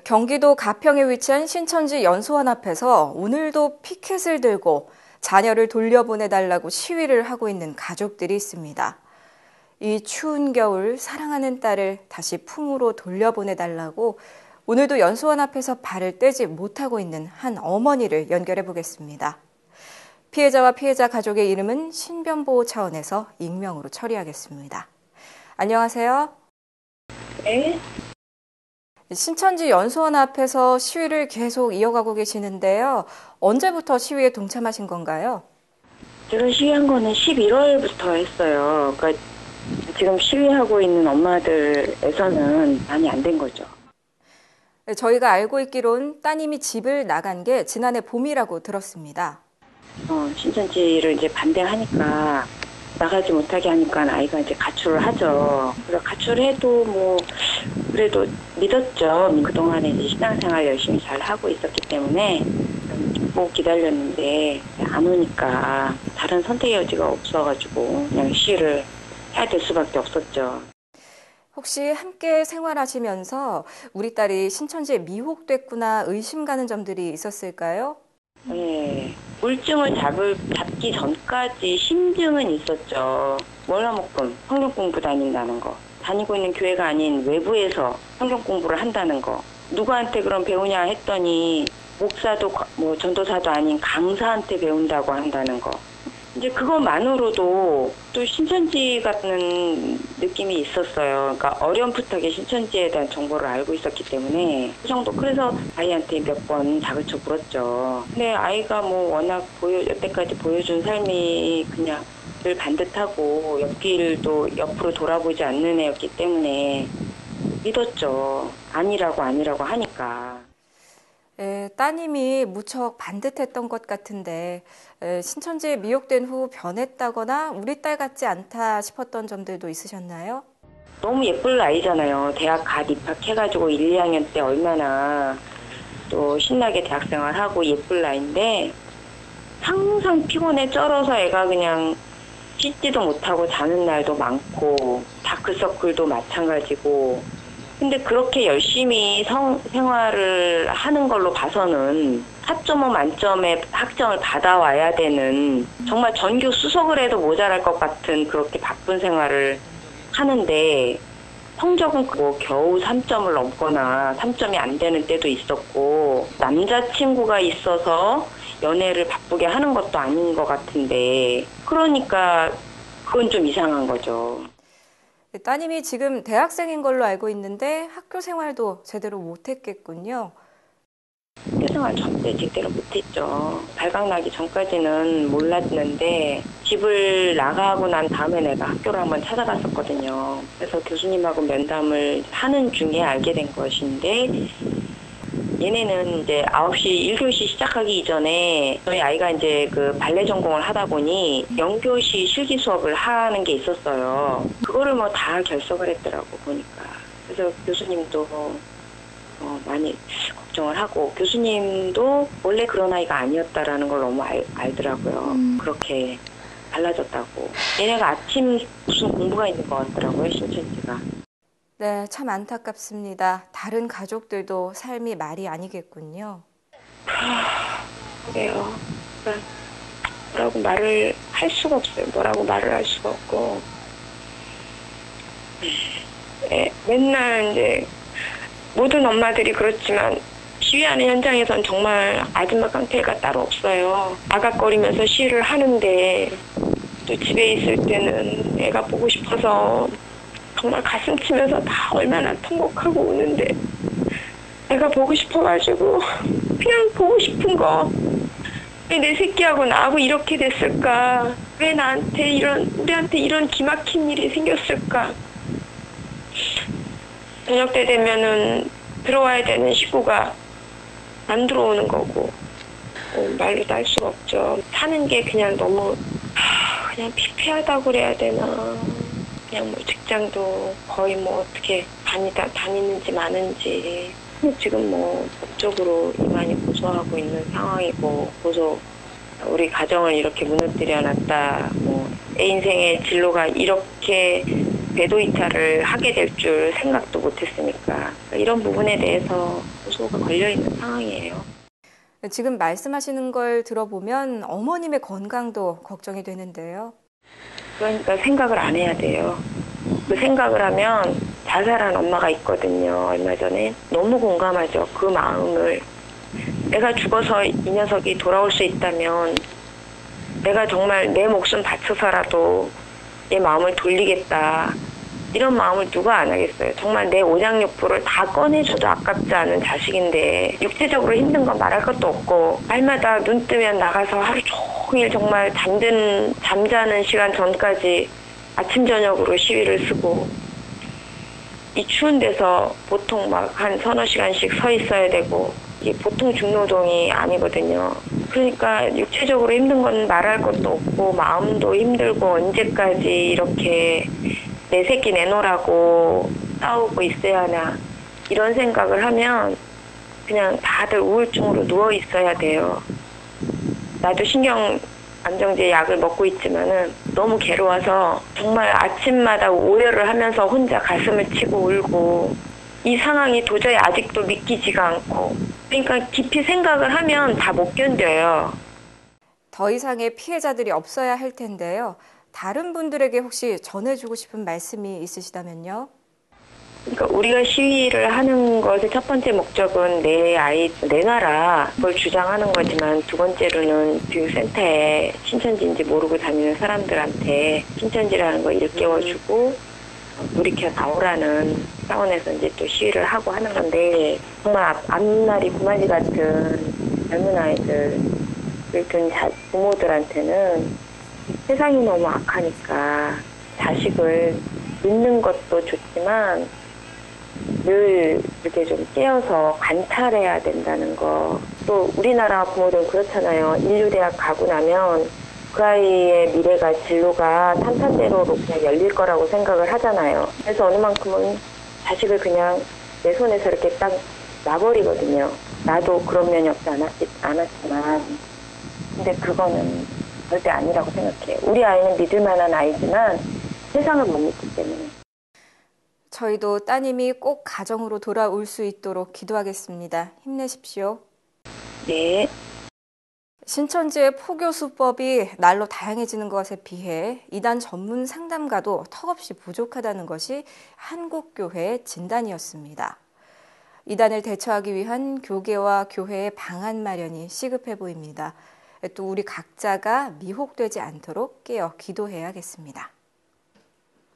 경기도 가평에 위치한 신천지 연수원 앞에서 오늘도 피켓을 들고 자녀를 돌려보내달라고 시위를 하고 있는 가족들이 있습니다. 이 추운 겨울 사랑하는 딸을 다시 품으로 돌려보내달라고 오늘도 연수원 앞에서 발을 떼지 못하고 있는 한 어머니를 연결해 보겠습니다. 피해자와 피해자 가족의 이름은 신변보호 차원에서 익명으로 처리하겠습니다. 안녕하세요. 네. 신천지 연수원 앞에서 시위를 계속 이어가고 계시는데요. 언제부터 시위에 동참하신 건가요? 제가 시위한 거는 11월부터 했어요. 그러니까 지금 시위하고 있는 엄마들에서는 많이 안 된 거죠. 저희가 알고 있기론 따님이 집을 나간 게 지난해 봄이라고 들었습니다. 신천지를 이제 반대하니까 나가지 못하게 하니까 아이가 이제 가출을 하죠. 그래서 가출해도 그래도 믿었죠. 그동안에 이제 신앙생활 열심히 잘 하고 있었기 때문에 꼭 기다렸는데 안 오니까 다른 선택의 여지가 없어가지고 그냥 시위를 해야 될 수밖에 없었죠. 혹시 함께 생활하시면서 우리 딸이 신천지에 미혹됐구나 의심 가는 점들이 있었을까요? 네. 물증을 잡기 전까지 심증은 있었죠. 월화목금, 성경 공부 다닌다는 거. 다니고 있는 교회가 아닌 외부에서 성경 공부를 한다는 거. 누구한테 그럼 배우냐 했더니 목사도 전도사도 아닌 강사한테 배운다고 한다는 거. 이제 그것만으로도 또 신천지 같은 느낌이 있었어요. 그러니까 어렴풋하게 신천지에 대한 정보를 알고 있었기 때문에 그 정도. 그래서 아이한테 몇 번 다그쳐 물었죠. 근데 아이가 워낙 여태까지 보여준 삶이 그냥 늘 반듯하고 옆길도 옆으로 돌아보지 않는 애였기 때문에 믿었죠. 아니라고 하니까. 따님이 무척 반듯했던 것 같은데 신천지에 미혹된 후 변했다거나 우리 딸 같지 않다 싶었던 점들도 있으셨나요? 너무 예쁠 나이잖아요. 대학 갓 입학해가지고 1, 2학년 때 얼마나 또 신나게 대학생활하고 예쁠 나이인데 항상 피곤에 쩔어서 애가 그냥 씻지도 못하고 자는 날도 많고 다크서클도 마찬가지고. 근데 그렇게 열심히 생활을 하는 걸로 봐서는 4.5 만점의 학점을 받아와야 되는, 정말 전교 수석을 해도 모자랄 것 같은 그렇게 바쁜 생활을 하는데 성적은 겨우 3점을 넘거나 3점이 안 되는 때도 있었고, 남자친구가 있어서 연애를 바쁘게 하는 것도 아닌 것 같은데, 그러니까 그건 좀 이상한 거죠. 따님이 지금 대학생인 걸로 알고 있는데 학교 생활도 제대로 못했겠군요. 학교 생활 절대 제대로 못했죠. 발각 나기 전까지는 몰랐는데 집을 나가고 난 다음에 내가 학교를 한번 찾아갔었거든요. 그래서 교수님하고 면담을 하는 중에 알게 된 것인데, 얘네는 이제 9시 1교시 시작하기 이전에 저희 아이가 이제 그 발레 전공을 하다 보니 영교시 실기 수업을 하는 게 있었어요. 그거를 다 결석을 했더라고 보니까. 그래서 교수님도 많이 걱정을 하고, 교수님도 원래 그런 아이가 아니었다라는 걸 너무 알더라고요. 그렇게 달라졌다고. 얘네가 아침 무슨 공부가 있는 것 같더라고요, 신천지가. 네, 참 안타깝습니다. 다른 가족들도 삶이 말이 아니겠군요. 그래요. 뭐라고 말을 할 수가 없어요. 뭐라고 말을 할 수가 없고. 맨날 이제 모든 엄마들이 그렇지만 시위하는 현장에선 정말 아줌마 깡패가 따로 없어요. 아각거리면서 시위를 하는데 또 집에 있을 때는 애가 보고 싶어서 정말 가슴 치면서 다 얼마나 통곡하고 우는데, 애가 보고 싶어가지고 그냥 보고 싶은 거. 왜 내 새끼하고 나하고 이렇게 됐을까? 왜 우리한테 이런 기막힌 일이 생겼을까? 저녁 때 되면은 들어와야 되는 식구가 안 들어오는 거고, 말로도 할 수가 없죠. 사는 게 그냥 너무 그냥 피폐하다고 그래야 되나. 그냥 직장도 거의 어떻게 다니는지 마는지. 지금 법적으로 이만희 고소하고 있는 상황이고, 우리 가정을 이렇게 무너뜨려 놨다. 애 인생의 진로가 이렇게 궤도 이탈을 하게 될 줄 생각도 못했으니까 이런 부분에 대해서 고소가 걸려있는 상황이에요. 지금 말씀하시는 걸 들어보면 어머님의 건강도 걱정이 되는데요. 그러니까 생각을 안 해야 돼요. 그 생각을 하면 자살한 엄마가 있거든요. 얼마 전에. 너무 공감하죠. 그 마음을. 내가 죽어서 이 녀석이 돌아올 수 있다면 내가 정말 내 목숨 바쳐서라도 내 마음을 돌리겠다. 이런 마음을 누가 안 하겠어요. 정말 내 오장육부를 다 꺼내줘도 아깝지 않은 자식인데 육체적으로 힘든 건 말할 것도 없고 날마다 눈 뜨면 나가서 하루 종일 정말 잠자는 시간 전까지 아침 저녁으로 시위를 쓰고 이 추운 데서 보통 막 한 서너 시간씩 서 있어야 되고 이게 보통 중노동이 아니거든요. 그러니까 육체적으로 힘든 건 말할 것도 없고 마음도 힘들고 언제까지 이렇게 내 새끼 내놓으라고 싸우고 있어야 하나 이런 생각을 하면 그냥 다들 우울증으로 누워 있어야 돼요. 나도 신경 안정제 약을 먹고 있지만은 너무 괴로워서 정말 아침마다 오열을 하면서 혼자 가슴을 치고 울고 이 상황이 도저히 아직도 믿기지가 않고 그러니까 깊이 생각을 하면 다 못 견뎌요. 더 이상의 피해자들이 없어야 할 텐데요. 다른 분들에게 혹시 전해주고 싶은 말씀이 있으시다면요? 그러니까 우리가 시위를 하는 것의 첫 번째 목적은 내 아이 내놔라 그걸 주장하는 거지만 두 번째로는 교육센터에 신천지인지 모르고 다니는 사람들한테 신천지라는 거 일깨워주고 돌이켜 나오라는 차원에서 이제 또 시위를 하고 하는 건데 정말 앞날이 구마지 같은 젊은 아이들을 둔 부모들한테는 세상이 너무 악하니까 자식을 믿는 것도 좋지만 늘 이렇게 좀 깨어서 관찰해야 된다는 거. 또 우리나라 부모들은 그렇잖아요. 인류대학 가고 나면 그 아이의 미래가 진로가 탄탄대로로 그냥 열릴 거라고 생각을 하잖아요. 그래서 어느 만큼은 자식을 그냥 내 손에서 이렇게 딱 놔버리거든요. 나도 그런 면이 없지 않았지만 근데 그거는 절대 아니라고 생각해요. 우리 아이는 믿을 만한 아이지만 세상을 못 믿기 때문에. 저희도 따님이 꼭 가정으로 돌아올 수 있도록 기도하겠습니다. 힘내십시오. 네. 신천지의 포교수법이 날로 다양해지는 것에 비해 이단 전문 상담가도 턱없이 부족하다는 것이 한국교회의 진단이었습니다. 이단을 대처하기 위한 교계와 교회의 방안 마련이 시급해 보입니다. 또 우리 각자가 미혹되지 않도록 깨어 기도해야겠습니다.